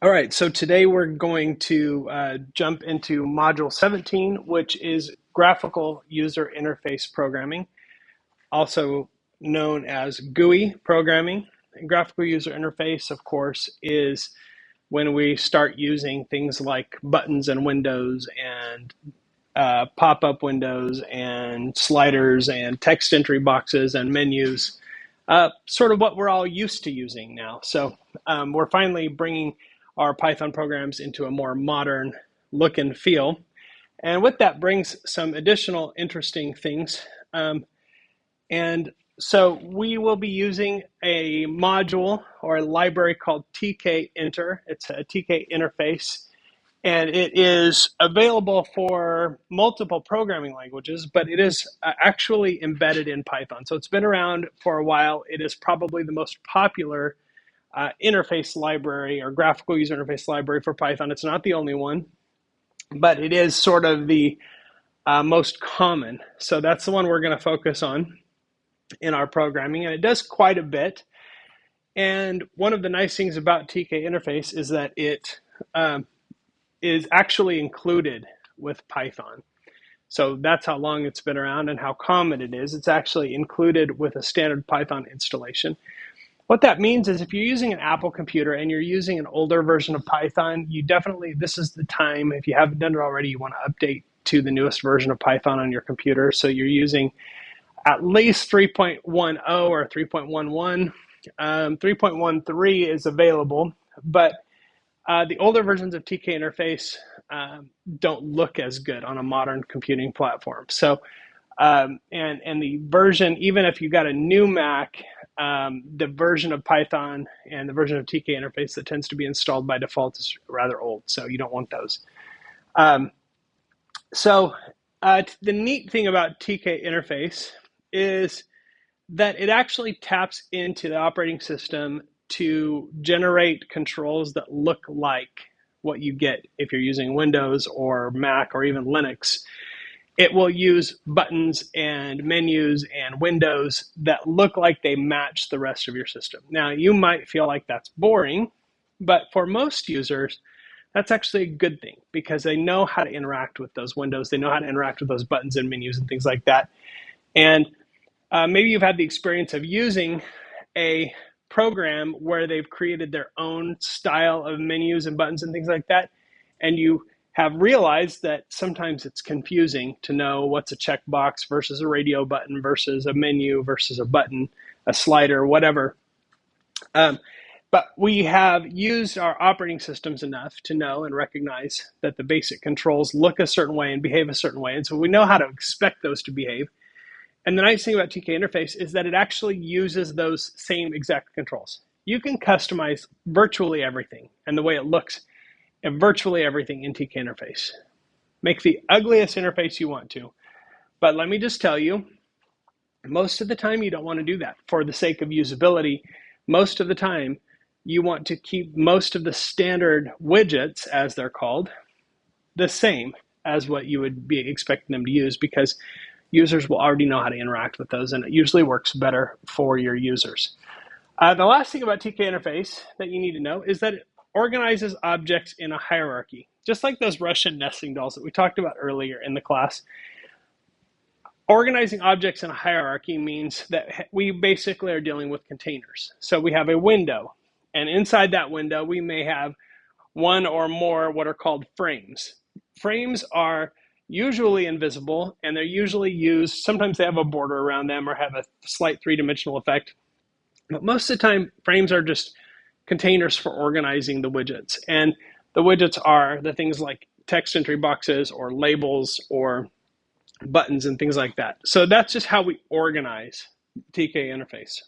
All right, so today we're going to jump into Module 17, which is Graphical User Interface Programming, also known as GUI programming. And graphical user interface, of course, is when we start using things like buttons and windows and pop-up windows and sliders and text entry boxes and menus, sort of what we're all used to using now. So we're finally bringing our Python programs into a more modern look and feel. And with that brings some additional interesting things. And so we will be using a module or a library called TK-Inter. It's a TK interface, and it is available for multiple programming languages, but it is actually embedded in Python. So it's been around for a while. It is probably the most popular interface library or graphical user interface library for Python. It's not the only one, but it is sort of the most common. So that's the one we're going to focus on in our programming, and it does quite a bit. And one of the nice things about TK interface is that it is actually included with Python. So that's how long it's been around and how common it is. It's actually included with a standard Python installation. What that means is if you're using an Apple computer and you're using an older version of Python, this is the time, if you haven't done it already, you want to update to the newest version of Python on your computer. So you're using at least 3.10 or 3.11. 3.13 is available, but the older versions of TK interface don't look as good on a modern computing platform. So, and the version, even if you got a new Mac, the version of Python and the version of TK interface that tends to be installed by default is rather old, so you don't want those. The neat thing about TK interface is that it actually taps into the operating system to generate controls that look like what you get if you're using Windows or Mac or even Linux. It will use buttons and menus and windows that look like they match the rest of your system. Now, you might feel like that's boring, but for most users, that's actually a good thing because they know how to interact with those windows. They know how to interact with those buttons and menus and things like that. And maybe you've had the experience of using a program where they've created their own style of menus and buttons and things like that, and you have realized that sometimes it's confusing to know what's a checkbox versus a radio button versus a menu versus a button, a slider, whatever. But we have used our operating systems enough to know and recognize that the basic controls look a certain way and behave a certain way, and so we know how to expect those to behave. And the nice thing about TK interface is that it actually uses those same exact controls. You can customize virtually everything and the way it looks and virtually everything in TK interface. Make the ugliest interface you want to. But let me just tell you, most of the time you don't want to do that for the sake of usability. Most of the time you want to keep most of the standard widgets, as they're called, the same as what you would be expecting them to use because users will already know how to interact with those, and it usually works better for your users. The last thing about TK interface that you need to know is that it organizes objects in a hierarchy, just like those Russian nesting dolls that we talked about earlier in the class. Organizing objects in a hierarchy means that we basically are dealing with containers. So we have a window, and inside that window we may have one or more what are called frames. Frames are usually invisible, and they're usually used, sometimes they have a border around them or have a slight three-dimensional effect. But most of the time, frames are just containers for organizing the widgets. And the widgets are the things like text entry boxes or labels or buttons and things like that. So that's just how we organize TK interface.